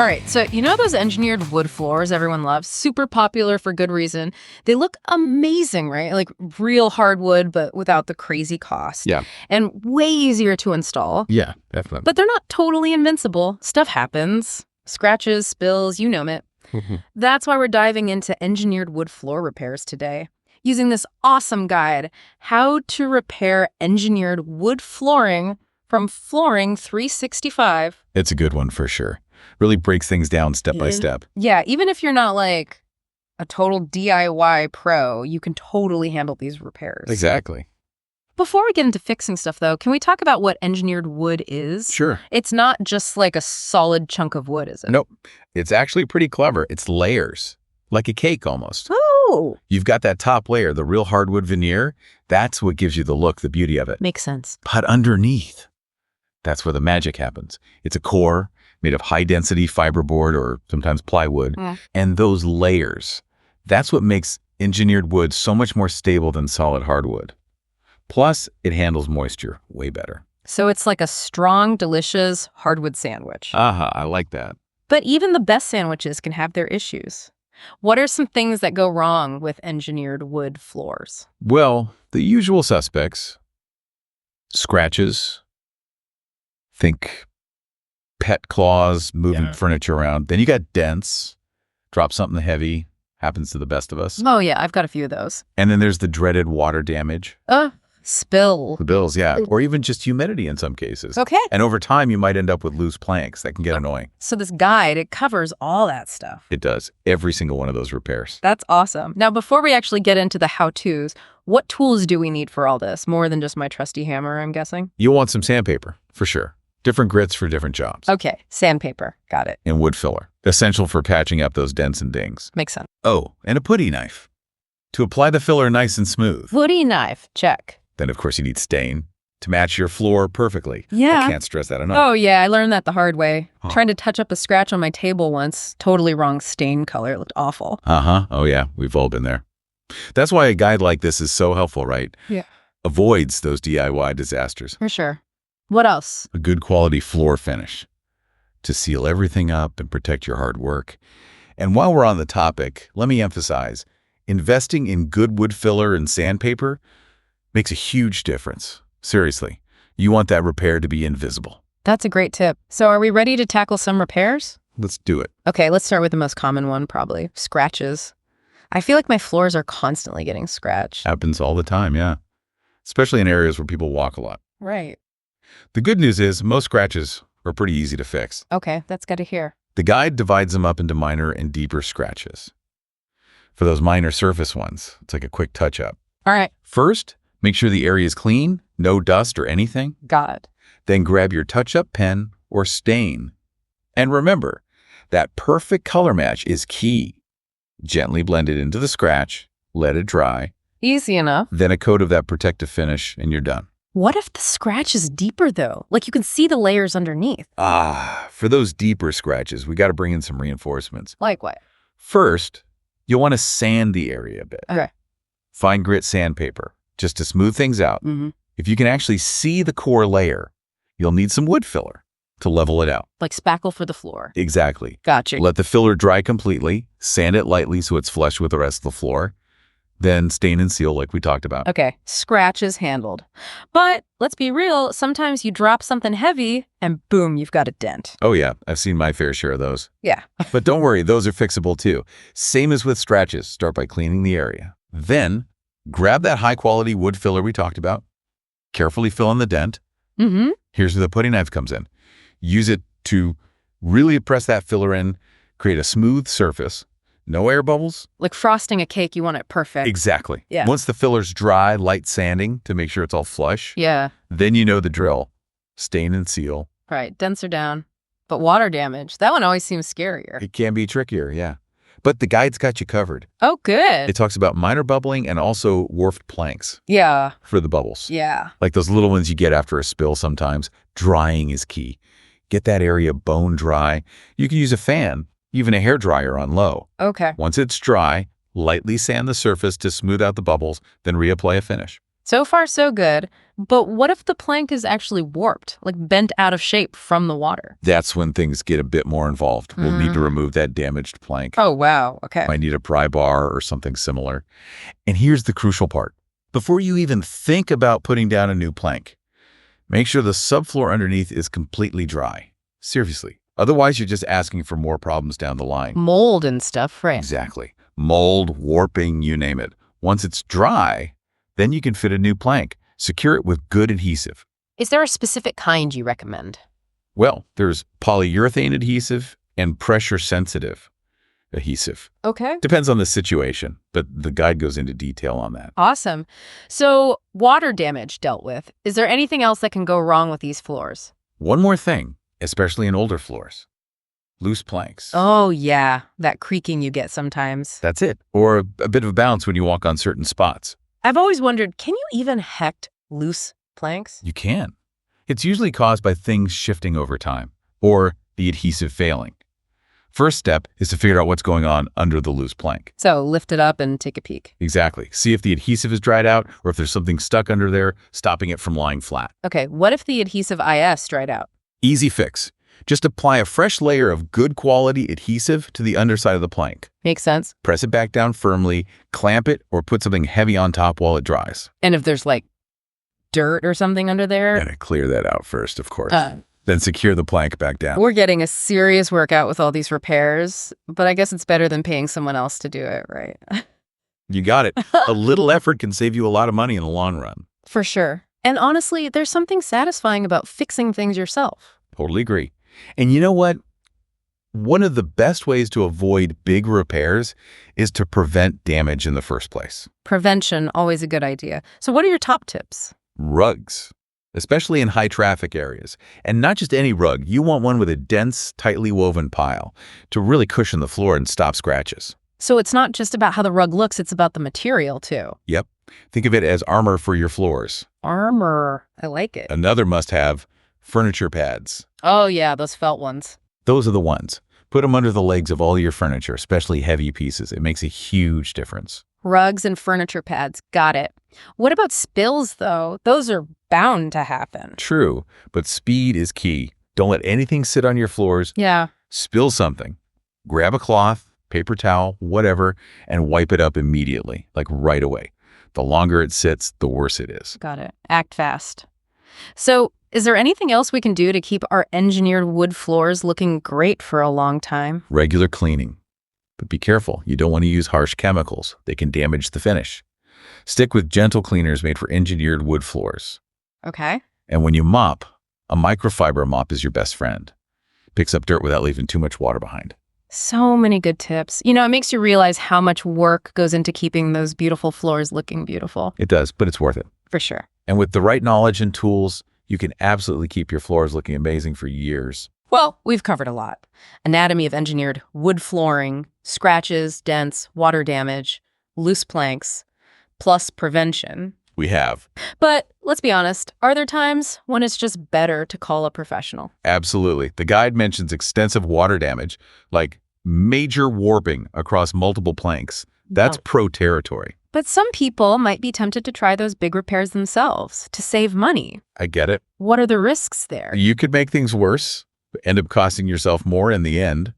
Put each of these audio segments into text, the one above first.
All right, so you know those engineered wood floors everyone loves? Super popular for good reason. They look amazing, right? Like real hardwood, but without the crazy cost. Yeah. And way easier to install. Yeah, definitely. But they're not totally invincible. Stuff happens. Scratches, spills, you name it. That's why we're diving into engineered wood floor repairs today. Using this awesome guide, How to Repair Engineered Wood Flooring from Flooring 365. It's a good one for sure. Really breaks things down step by step. Yeah, even if you're not like a total DIY pro, you can totally handle these repairs. Exactly. Before we get into fixing stuff, though, can we talk about what engineered wood is? Sure. It's not just like a solid chunk of wood, is it? Nope. It's actually pretty clever. It's layers, like a cake almost. Oh! You've got that top layer, the real hardwood veneer. That's what gives you the look, the beauty of it. Makes sense. But underneath, that's where the magic happens. It's a core made of high-density fiberboard or sometimes plywood. And those layers, that's what makes engineered wood so much more stable than solid hardwood. Plus, it handles moisture way better. So it's like a strong, delicious hardwood sandwich. Aha, I like that. But even the best sandwiches can have their issues. What are some things that go wrong with engineered wood floors? Well, the usual suspects. Scratches. Think pet claws moving furniture around. Then you got dents. Drop something heavy. Happens to the best of us. Oh, yeah, I've got a few of those. And then there's the dreaded water damage. Spill. The bills, yeah. Or even just humidity in some cases. Okay. And over time, you might end up with loose planks. That can get annoying. So this guide, it covers all that stuff. It does. Every single one of those repairs. That's awesome. Now, before we actually get into the how-tos, what tools do we need for all this? More than just my trusty hammer, I'm guessing? You'll want some sandpaper, for sure. Different grits for different jobs. Okay, sandpaper. Got it. And wood filler. Essential for patching up those dents and dings. Makes sense. Oh, and a putty knife. To apply the filler nice and smooth. Woody knife. Check. Then, of course, you need stain to match your floor perfectly. Yeah. I can't stress that enough. Oh, yeah, I learned that the hard way. Trying to touch up a scratch on my table once. Totally wrong stain color. It looked awful. Oh, yeah. We've all been there. That's why a guide like this is so helpful, right? Yeah. Avoids those DIY disasters. For sure. What else? A good quality floor finish to seal everything up and protect your hard work. And while we're on the topic, let me emphasize, investing in good wood filler and sandpaper makes a huge difference. Seriously, you want that repair to be invisible. That's a great tip. So are we ready to tackle some repairs? Let's do it. Okay, let's start with the most common one, probably. Scratches. I feel like my floors are constantly getting scratched. Happens all the time, yeah. Especially in areas where people walk a lot. Right. The good news is most scratches are pretty easy to fix. Okay, that's good to hear. The guide divides them up into minor and deeper scratches. For those minor surface ones, it's like a quick touch-up. All right. First, make sure the area is clean, no dust or anything. Got it. Then grab your touch-up pen or stain. And remember, that perfect color match is key. Gently blend it into the scratch, let it dry. Easy enough. Then a coat of that protective finish, and you're done. What if the scratch is deeper, though? Like you can see the layers underneath. For those deeper scratches, we got to bring in some reinforcements. Like what? First, you'll want to sand the area a bit. Okay. Fine grit sandpaper, just to smooth things out. If you can actually see the core layer, you'll need some wood filler to level it out. Like spackle for the floor. Exactly. Gotcha. Let the filler dry completely, sand it lightly so it's flush with the rest of the floor, then stain and seal like we talked about. Okay, scratch is handled. But let's be real, sometimes you drop something heavy and boom, you've got a dent. Oh yeah, I've seen my fair share of those. Yeah. But don't worry, those are fixable too. Same as with scratches, start by cleaning the area. Then, grab that high-quality wood filler we talked about, carefully fill in the dent. Here's where the putty knife comes in. Use it to really press that filler in, create a smooth surface. No air bubbles. Like frosting a cake, you want it perfect. Exactly. Yeah. Once the filler's dry, light sanding to make sure it's all flush. Yeah. Then you know the drill. Stain and seal. Right, dents are down. But water damage, that one always seems scarier. It can be trickier, yeah. But the guide's got you covered. Oh, good. It talks about minor bubbling and also warped planks. Yeah. For the bubbles. Yeah. Like those little ones you get after a spill sometimes. Drying is key. Get that area bone dry. You can use a fan, even a hairdryer on low. Okay. Once it's dry, lightly sand the surface to smooth out the bubbles, then reapply a finish. So far, so good. But what if the plank is actually warped, like bent out of shape from the water? That's when things get a bit more involved. We'll need to remove that damaged plank. Oh, wow. Okay. Might need a pry bar or something similar. And here's the crucial part. Before you even think about putting down a new plank, make sure the subfloor underneath is completely dry. Seriously. Otherwise, you're just asking for more problems down the line. Mold and stuff, right? Exactly. Mold, warping, you name it. Once it's dry, then you can fit a new plank. Secure it with good adhesive. Is there a specific kind you recommend? Well, there's polyurethane adhesive and pressure-sensitive adhesive. Okay. Depends on the situation, but the guide goes into detail on that. Awesome. So, water damage dealt with. Is there anything else that can go wrong with these floors? One more thing, especially in older floors. Loose planks. Oh, yeah. That creaking you get sometimes. That's it. Or a bit of bounce when you walk on certain spots. I've always wondered, can you even hecht loose planks? You can. It's usually caused by things shifting over time or the adhesive failing. First step is to figure out what's going on under the loose plank. So, lift it up and take a peek. Exactly. See if the adhesive is dried out or if there's something stuck under there, stopping it from lying flat. Okay, what if the adhesive IS dried out? Easy fix. Just apply a fresh layer of good quality adhesive to the underside of the plank. Makes sense. Press it back down firmly, clamp it, or put something heavy on top while it dries. And if there's like dirt or something under there? Gotta clear that out first, of course. Then secure the plank back down. We're getting a serious workout with all these repairs, but I guess it's better than paying someone else to do it, right? You got it. A little effort can save you a lot of money in the long run. For sure. And honestly, there's something satisfying about fixing things yourself. Totally agree. And you know what? One of the best ways to avoid big repairs is to prevent damage in the first place. Prevention, always a good idea. So what are your top tips? Rugs, especially in high traffic areas. And not just any rug. You want one with a dense, tightly woven pile to really cushion the floor and stop scratches. So it's not just about how the rug looks, it's about the material too. Yep. Think of it as armor for your floors. Armor. I like it. Another must-have, furniture pads. Oh yeah, those felt ones. Those are the ones. Put them under the legs of all your furniture, especially heavy pieces. It makes a huge difference. Rugs and furniture pads. Got it. What about spills, though? Those are bound to happen. True, but speed is key. Don't let anything sit on your floors. Yeah. Spill something. Grab a cloth, paper towel, whatever, and wipe it up immediately, like right away. The longer it sits, the worse it is. Got it. Act fast. So, is there anything else we can do to keep our engineered wood floors looking great for a long time? Regular cleaning. But be careful, you don't want to use harsh chemicals. They can damage the finish. Stick with gentle cleaners made for engineered wood floors. Okay. And when you mop, a microfiber mop is your best friend. Picks up dirt without leaving too much water behind. So many good tips. You know, it makes you realize how much work goes into keeping those beautiful floors looking beautiful. It does, but it's worth it. For sure. And with the right knowledge and tools, you can absolutely keep your floors looking amazing for years. Well, we've covered a lot. Anatomy of engineered wood flooring, scratches, dents, water damage, loose planks, plus prevention. We have. But let's be honest, are there times when it's just better to call a professional? Absolutely. The guide mentions extensive water damage, like major warping across multiple planks. That's pro territory. But some people might be tempted to try those big repairs themselves to save money. I get it. What are the risks there? You could make things worse, end up costing yourself more in the end.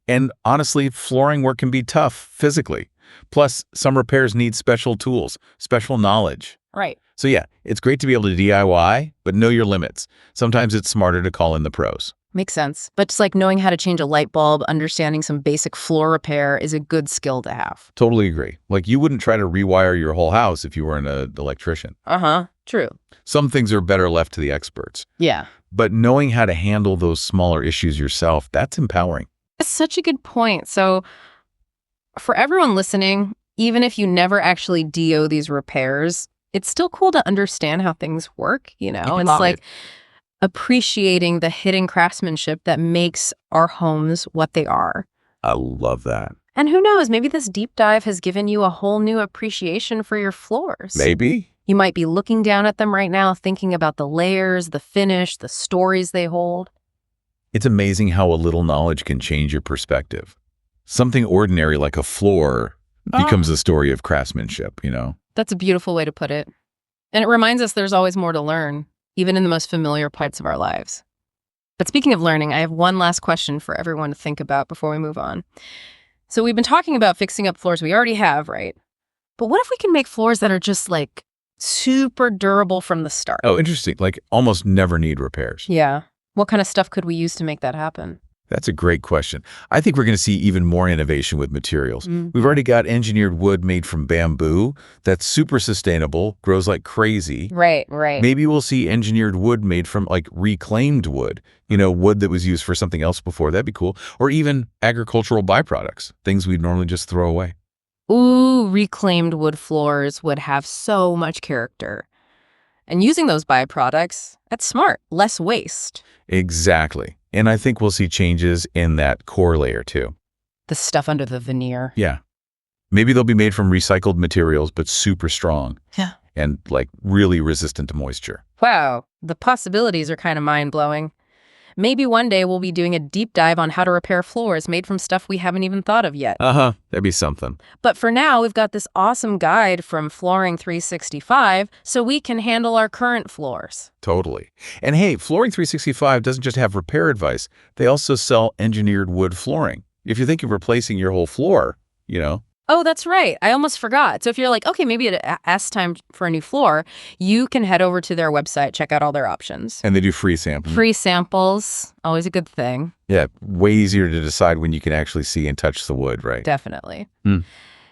And honestly, flooring work can be tough physically. Plus, some repairs need special tools, special knowledge. Right. So yeah, it's great to be able to DIY, but know your limits. Sometimes it's smarter to call in the pros. Makes sense. But just like knowing how to change a light bulb, understanding some basic floor repair is a good skill to have. Totally agree. Like you wouldn't try to rewire your whole house if you weren't an electrician. Uh-huh. True. Some things are better left to the experts. Yeah. But knowing how to handle those smaller issues yourself, that's empowering. That's such a good point. So for everyone listening, even if you never actually DO these repairs, it's still cool to understand how things work, you know? It's like appreciating the hidden craftsmanship that makes our homes what they are. I love that. And who knows, maybe this deep dive has given you a whole new appreciation for your floors. Maybe. You might be looking down at them right now, thinking about the layers, the finish, the stories they hold. It's amazing how a little knowledge can change your perspective. Something ordinary like a floor becomes a story of craftsmanship, you know? That's a beautiful way to put it. And it reminds us there's always more to learn, even in the most familiar parts of our lives. But speaking of learning, I have one last question for everyone to think about before we move on. So we've been talking about fixing up floors we already have, right? But what if we can make floors that are just like super durable from the start? Oh, interesting. Like almost never need repairs. Yeah. What kind of stuff could we use to make that happen? That's a great question. I think we're going to see even more innovation with materials. We've already got engineered wood made from bamboo that's super sustainable, grows like crazy. Right, right. Maybe we'll see engineered wood made from like reclaimed wood, wood that was used for something else before. That'd be cool. Or even agricultural byproducts, things we'd normally just throw away. Ooh, reclaimed wood floors would have so much character. And using those byproducts, that's smart. Less waste. Exactly. And I think we'll see changes in that core layer too. The stuff under the veneer. Yeah. Maybe they'll be made from recycled materials, but super strong. Yeah. And like really resistant to moisture. Wow, the possibilities are kind of mind-blowing. Maybe one day we'll be doing a deep dive on how to repair floors made from stuff we haven't even thought of yet. That'd be something. But for now, we've got this awesome guide from Flooring 365 so we can handle our current floors. Totally. And hey, Flooring 365 doesn't just have repair advice. They also sell engineered wood flooring. If you think of replacing your whole floor, Oh, that's right. I almost forgot. So if you're like, okay, maybe it's time for a new floor, you can head over to their website, check out all their options. And they do free sampling. Free samples, always a good thing. Yeah, way easier to decide when you can actually see and touch the wood, right? Definitely.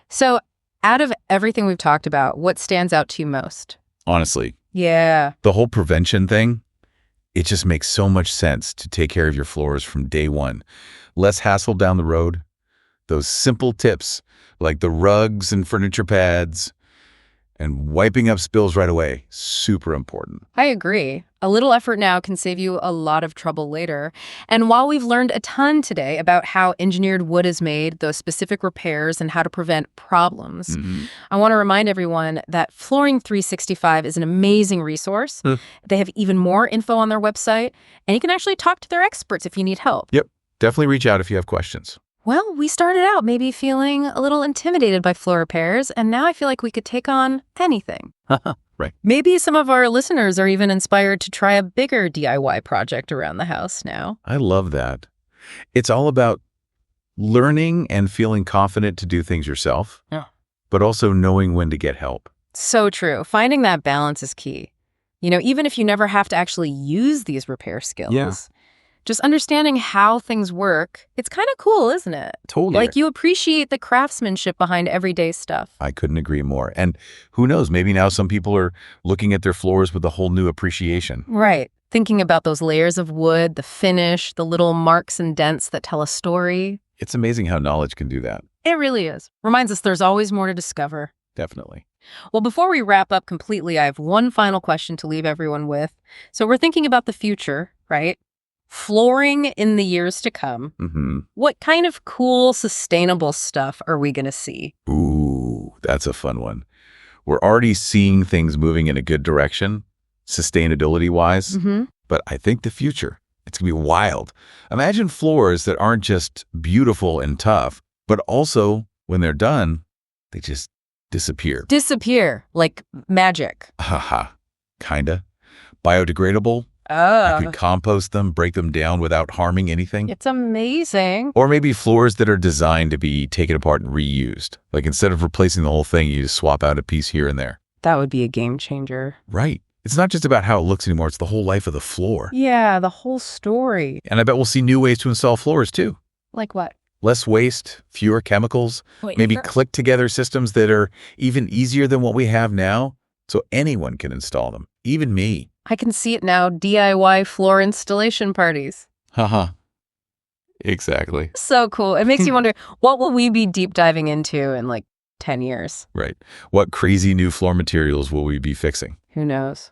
So out of everything we've talked about, what stands out to you most? Honestly. Yeah. The whole prevention thing, it just makes so much sense to take care of your floors from day one. Less hassle down the road. Those simple tips, like the rugs and furniture pads, and wiping up spills right away, super important. I agree. A little effort now can save you a lot of trouble later. And while we've learned a ton today about how engineered wood is made, those specific repairs, and how to prevent problems, I want to remind everyone that Flooring 365 is an amazing resource. They have even more info on their website, and you can actually talk to their experts if you need help. Yep. Definitely reach out if you have questions. Well, we started out maybe feeling a little intimidated by floor repairs, and now I feel like we could take on anything. Right. Maybe some of our listeners are even inspired to try a bigger DIY project around the house now. I love that. It's all about learning and feeling confident to do things yourself, but also knowing when to get help. So true. Finding that balance is key. Even if you never have to actually use these repair skills. Just understanding how things work, it's kind of cool, isn't it? Totally. Like you appreciate the craftsmanship behind everyday stuff. I couldn't agree more. And who knows, maybe now some people are looking at their floors with a whole new appreciation. Right. Thinking about those layers of wood, the finish, the little marks and dents that tell a story. It's amazing how knowledge can do that. It really is. Reminds us there's always more to discover. Definitely. Well, before we wrap up completely, I have one final question to leave everyone with. So we're thinking about the future, right? Flooring in the years to come. What kind of cool, sustainable stuff are we going to see? Ooh, that's a fun one. We're already seeing things moving in a good direction, sustainability-wise, but I think the future, it's going to be wild. Imagine floors that aren't just beautiful and tough, but also, when they're done, they just disappear. Disappear, like magic. Haha, kinda. Biodegradable. Oh. You can compost them, break them down without harming anything. It's amazing. Or maybe floors that are designed to be taken apart and reused. Like instead of replacing the whole thing, you just swap out a piece here and there. That would be a game changer. Right. It's not just about how it looks anymore, it's the whole life of the floor. Yeah, the whole story. And I bet we'll see new ways to install floors too. Like what? Less waste, fewer chemicals, maybe click-together systems that are even easier than what we have now, so anyone can install them, even me. I can see it now, DIY floor installation parties. Haha. Exactly. So cool. It makes you wonder, what will we be deep diving into in like 10 years? Right. What crazy new floor materials will we be fixing? Who knows?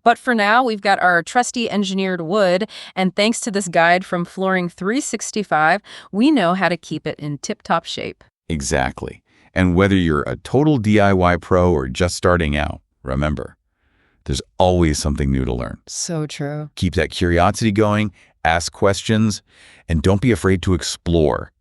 But for now, we've got our trusty engineered wood, and thanks to this guide from Flooring 365, we know how to keep it in tip-top shape. Exactly. And whether you're a total DIY pro or just starting out, remember, there's always something new to learn. So true. Keep that curiosity going, ask questions, and don't be afraid to explore.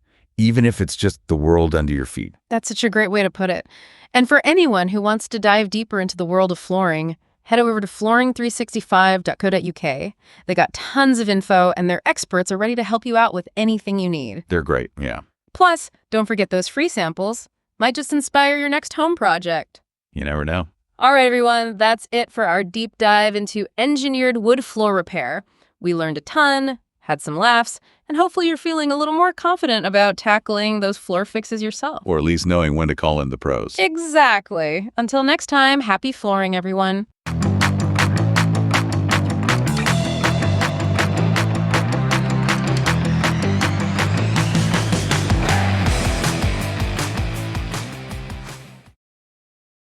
even if it's just the world under your feet. That's such a great way to put it. And for anyone who wants to dive deeper into the world of flooring, head over to flooring365.co.uk. They got tons of info, and their experts are ready to help you out with anything you need. They're great, yeah. Plus, don't forget those free samples. Might just inspire your next home project. You never know. All right, everyone, that's it for our deep dive into engineered wood floor repair. We learned a ton, had some laughs, and hopefully you're feeling a little more confident about tackling those floor fixes yourself. Or at least knowing when to call in the pros. Exactly. Until next time, happy flooring, everyone.